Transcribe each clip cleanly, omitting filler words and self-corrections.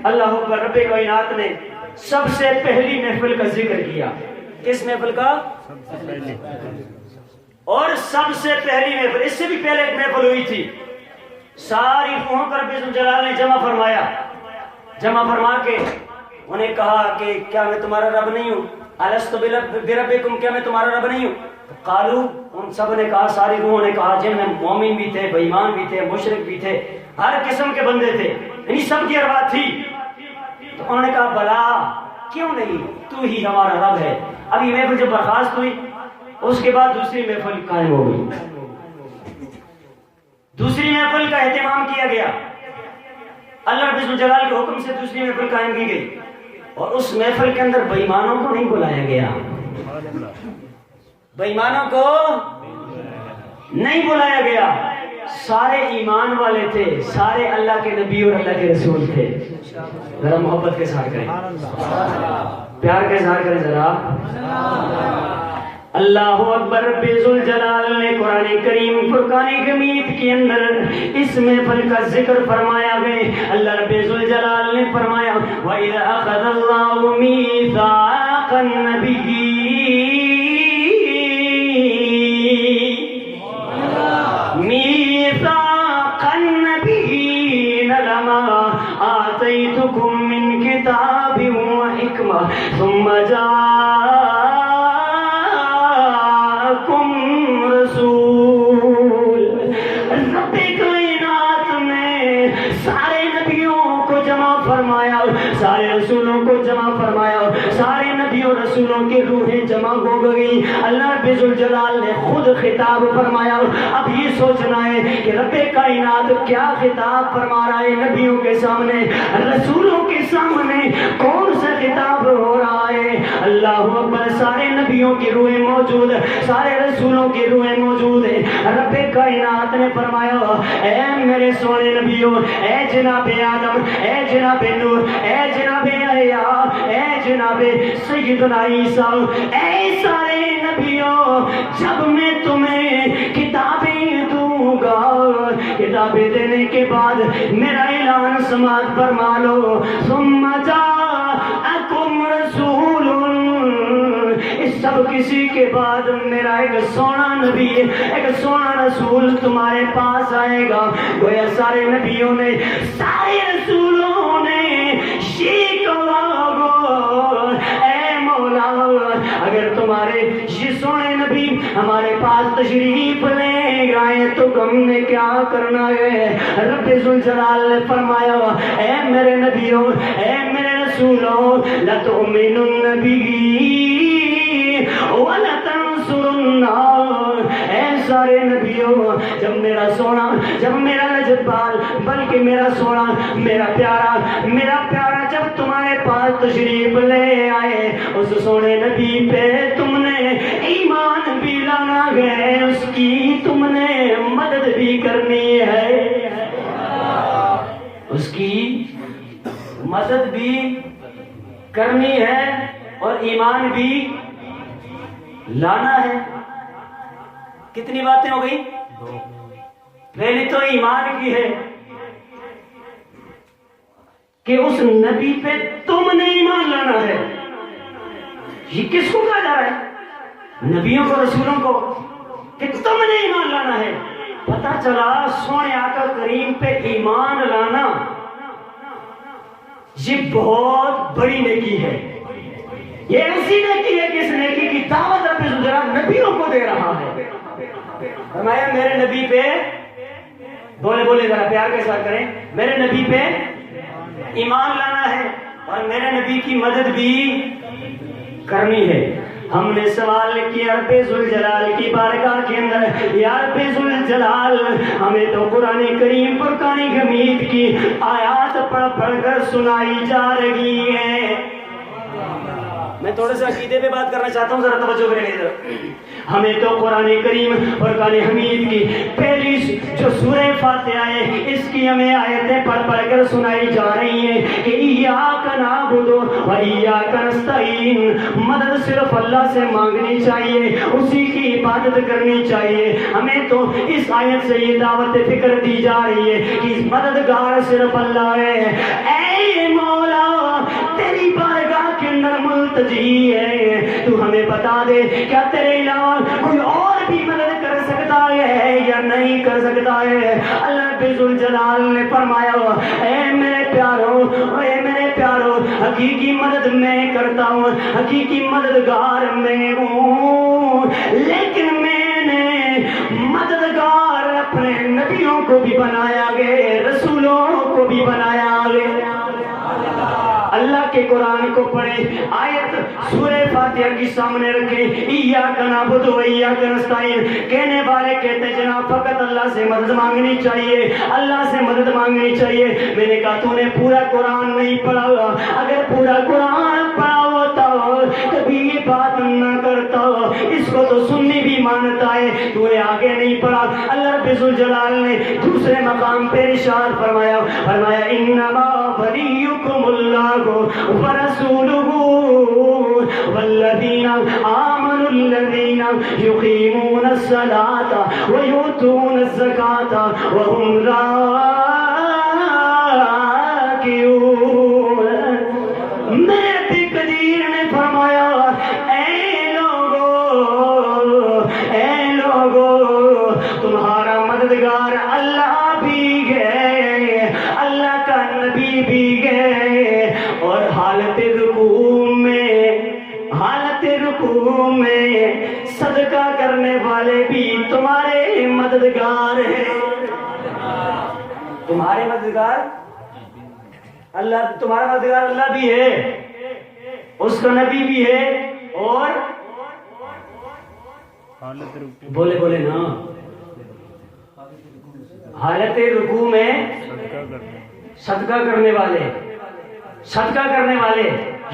اللہ اکبر، رب کائنات نے سب سے پہلی محفل کا ذکر کیا. کس محفل کا؟ اور سب سے پہلی محفل، اس سے بھی پہلے ایک محفل ہوئی تھی. ساری روحوں کو رب ذوالجلال نے جمع فرمایا. جمع فرما کے انہیں کہا کہ کیا میں تمہارا رب نہیں ہوں؟ الست بربکم، کیا میں تمہارا رب نہیں ہوں؟ قالو، ان سب نے کہا، ساری روحوں نے کہا، جن میں مومن بھی تھے، بے ایمان بھی تھے، مشرک بھی تھے، ہر قسم کے بندے تھے، یعنی سب کی ارباب تھی. تو انہوں نے کہا بلا، کیوں نہیں، تو ہی ہمارا رب ہے. اب یہ محفل جب برخاست ہوئی، اس کے بعد دوسری محفل قائم ہو گئی. دوسری محفل کا اہتمام کیا گیا. اللہ رب الجلال کے حکم سے دوسری محفل قائم کی گئی، اور اس محفل کے اندر بے ایمانوں کو نہیں بلایا گیا. بے ایمانوں کو نہیں بلایا گیا. سارے ایمان والے تھے، سارے اللہ کے نبی اور اللہ کے رسول تھے. ذرا محبت کے ساتھ کریں، پیار کے ساتھ کریں ذرا. اللہ اکبر. رب ذوالجلال نے قرآن کریم فرقان حمید کے اندر اس محفل کا ذکر فرمایا گئے. اللہ رب ذوالجلال نے فرمایا وَإِذْ أَخَذَ اللَّهُ مِيثَاقَ النَّبِيِّينَ لَمَا آتَيْتُكُم مِّن كِتَابٍ وَحِكْمَةٍ ثُمَّ سارے رسولوں کو جمع فرمایا، سارے نبیوں رسولوں کی روحیں جمع ہو گئی. اللہ رب ذوالجلال نے خود خطاب فرمایا. اب یہ سوچنا ہے کہ رب کائنات کیا خطاب فرما رہا ہے نبیوں کے سامنے، رسولوں کے سامنے کون سا خطاب ہو رہا ہے. اللہ اکبر. سارے نبیوں کی روحیں موجود، سارے رسولوں کی روحیں موجود ہیں. رب کائنات نے فرمایا اے میرے سونے نبیوں، اے جناب آدم، اے جناب نور، اے جناب عیسیٰ، اے جناب سیدنا عیسیٰ، اے سارے نبیوں، جب میں تمہیں کتابیں دوں گا، کتابیں دینے کے بعد میرا اعلان سماعت فرما لو. ثم جاءکم رسول، اس سب کسی کے بعد میرا ایک سونا نبی، ایک سونا رسول تمہارے پاس آئے گا. گویا سارے نبیوں نے، سارے رسولوں نے اے مولا، اگر تمہارے یہ سونے نبی ہمارے پاس تشریف لے گئے تو ہم نے کیا کرنا ہے. رب ذوالجلال نے فرمایا اے میرے نبیوں، اے میرے رسولوں، لَتُؤْمِنُنَّ بِهِ وَلَتَنْصُرُنَّهُ. اے سارے نبیوں، جب میرا سونا، جب میرا لجپال، بلکہ میرا سونا، میرا پیارا جب تمہارے پاس تشریف لے آئے، اس سونے نبی پہ تم نے ایمان بھی لانا ہے، اس کی تم نے مدد بھی کرنی ہے، اس کی مدد بھی کرنی ہے اور ایمان بھی لانا ہے. کتنی باتیں ہو گئی؟ پہلی تو ایمان کی ہے کہ اس نبی پہ تم نے ایمان لانا ہے. یہ کس کو کہا جا رہا ہے؟ نبیوں کو، رسولوں کو، کہ تم نے ایمان لانا ہے. پتہ چلا سونے آقا کریم پہ ایمان لانا یہ بہت بڑی نیکی ہے. یہ ایسی نیکی ہے کہ اس نیکی کی دعوت رب ذوالجلال نبیوں کو دے رہا ہے. فرمایا میرے نبی پہ، بولے ذرا پیار کے ساتھ کریں، میرے نبی پہ ایمان لانا ہے اور میرے نبی کی مدد بھی کرنی ہے. ہم نے سوال کیا رب ذوالجلال کی بارگاہ کے اندر، یا رب ذوالجلال ہمیں تو قرآن کریم فرقان حمید کی آیات پڑھ کر سنائی جا رہی ہے. میں تھوڑا سا عقیدے پہ بات کرنا چاہتا ہوں، ذرا توجہ کریں ادھر. ہمیں تو قرآن کریم فرقان حمید کی پہلی جو سورہ فاتحہ ہے، اس کی ہمیں آیتیں پڑھ کر سنائی جا رہی ہیں کہ ایاک نعبد و ایاک نستعین. مدد صرف اللہ سے مانگنی چاہیے، اسی کی عبادت کرنی چاہیے. ہمیں تو اس آیت سے یہ دعوت فکر دی جا رہی ہے کہ مددگار صرف اللہ ہے. اے بتا دے کیا تیرے علاوہ کوئی اور بھی مدد کر سکتا ہے یا نہیں کر سکتا ہے؟ اللہ رب ذوالجلال نے فرمایا اے میرے پیارو حقیقی مدد میں کرتا ہوں، حقیقی مددگار میں ہوں، لیکن میں نے مددگار اپنے نبیوں کو بھی بنایا گئے، رسولوں کو بھی بنایا گئے۔ اللہ کے قرآن کو پڑھیں، آیت سورہ فاتحہ کی سامنے رکھیں، ایاک نعبد و ایاک نستعین، کہنے والے کہتے ہیں جناب فقط اللہ سے مدد مانگنی چاہیے، اللہ سے مدد مانگنی چاہیے۔ میں نے کہا تو نے پورا قرآن نہیں پڑھا، اگر پورا قرآن پڑھا ہوتا کبھی یہ بات نہ کرتا، اس کو تو سنی بھی مانتا ہے، تو نے آگے نہیں پڑھا۔ اللہ رب ذوالجلال نے دوسرے مقام پہ ارشاد فرمایا انما ولیکم اللہ ورسولہ والذین آمنوا الذین یقیمون الصلاۃ ویؤتون الزکاۃ وهم راکعون۔ میرے بھی قدیر نے فرمایا اے لوگو تمہارا مددگار اللہ بھی ہے، اللہ کا نبی بھی ہے، اور حالت رکوع میں صدقہ کرنے والے بھی تمہارے مددگار ہیں۔ تمہارے مددگار اللہ، تمہارا مددگار اللہ بھی ہے، اس کا نبی بھی ہے، اور بولے نا حالت رکوع میں صدقہ کرنے والے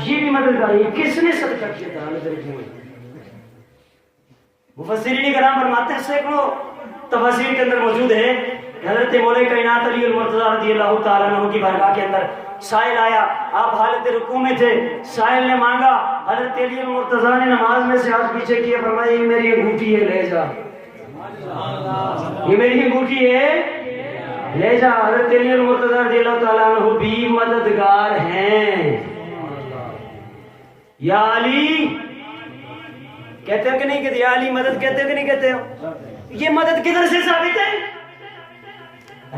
یہ بھی مددگار ہے۔ کس نے صدقہ کیا تھا حالت رکوع میں؟ مفسرین کرام فرماتے ہیں سینکڑوں تفاسیر کے اندر موجود ہے، حضرت مولا کائنات علی المرتضیٰ رضی اللہ تعالیٰ عنہ کی بارگاہ کے اندر سائل آیا، آپ حالت رکوع میں تھے، سائل نے مانگا، حضرت علی المرتضیٰ نے نماز میں سے ہاتھ پیچھے کیا، فرمایا یہ میری انگوٹھی ہے لے جا، یہ میری انگوٹھی ہے لے جا۔ حضرت علی المرتضیٰ رضی اللہ تعالیٰ عنہ بھی مددگار ہیں۔ یا علی کہتے ہو کہ نہیں کہتے؟ یا علی مدد کہتے ہو کہ نہیں کہتے ہو؟ یہ مدد کدھر سے ثابت ہے؟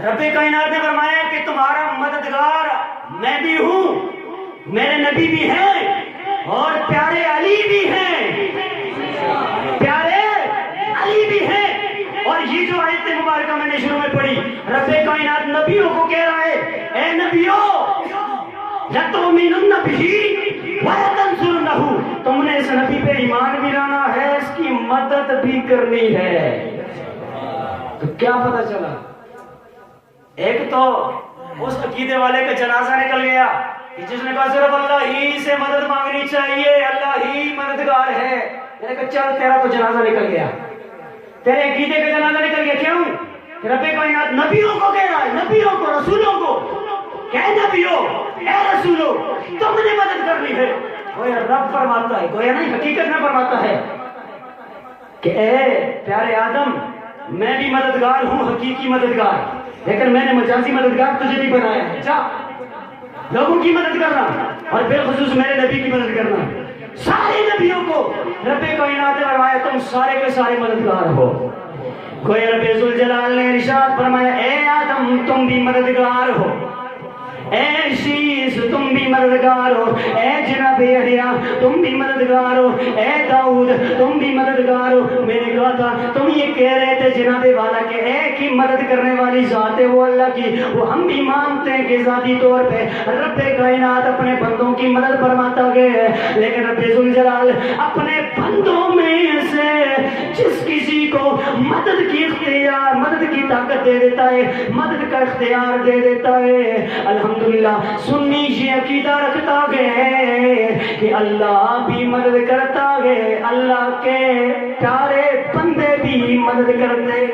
رب کائنات نے فرمایا کہ تمہارا مددگار میں بھی ہوں، میرے نبی بھی ہیں، اور پیارے علی بھی ہیں، اور یہ جو آیت مبارکہ میں نے شروع میں پڑھی، رب کائنات نبیوں کو کہہ رہا ہے اے نبیوں لَتُؤْمِنُنَّ بِهِ وَلَتَنْصُرُنَّهُ، تم نے اس نبی پہ ایمان بھی لانا ہے، اس کی مدد بھی کرنی ہے۔ تو کیا پتہ چلا؟ ایک تو اس عقیدے والے کا جنازہ نکل گیا کہ جس نے کہا صرف اللہ ہی سے مدد مانگنی چاہیے، اللہ ہی مددگار ہے۔ میں نے کہا چل تیرا تو جنازہ نکل گیا، تیرے عقیدے کا جنازہ نکل گیا۔ کیوں؟ کہ رب کائنات نبیوں کو کہہ رہا ہے، نبیوں کو، رسولوں کو کہ اے نبیوں اے رسولوں تم نے مدد کرنی ہے۔ گویا رب فرماتا ہے، گویا نہیں حقیقت میں فرماتا ہے کہ اے پیارے آدم میں بھی مددگار ہوں، حقیقی مددگار، لیکن میں نے مجازی مددگار تجھے بھی بنایا ہے، جا لوگوں کی مدد کرنا اور بالخصوص میرے نبی کی مدد کرنا۔ سارے نبیوں کو رب کائنات نے فرمایا تم سارے کے سارے مددگار ہو۔ گویا رب ذوالجلال نے ارشاد فرمایا اے آدم تم بھی مددگار ہو، اے شیس تم بھی مددگار ہو، اے جناب یحییٰ تم بھی مددگار ہو، اے داؤد تم بھی مددگار ہو۔ میں نے کہا تھا تم یہ کہہ رہے تھے جناب والا کہ ایک ہی مدد کرنے والی ذات ہے وہ اللہ کی، وہ ہم بھی مانتے ہیں کہ ذاتی طور پہ رب کائنات اپنے بندوں کی مدد فرماتا گیا ہے، لیکن رب ذوالجلال اپنے بندوں میں سے جس کسی کو مدد کی اختیار، مدد کی طاقت دے دیتا ہے، مدد کا اختیار دے دیتا ہے۔ الحمدللہ سنی یہ عقیدہ رکھتا گئے کہ اللہ بھی مدد کرتا گئے، اللہ کے پیارے بندے بھی مدد کرتے۔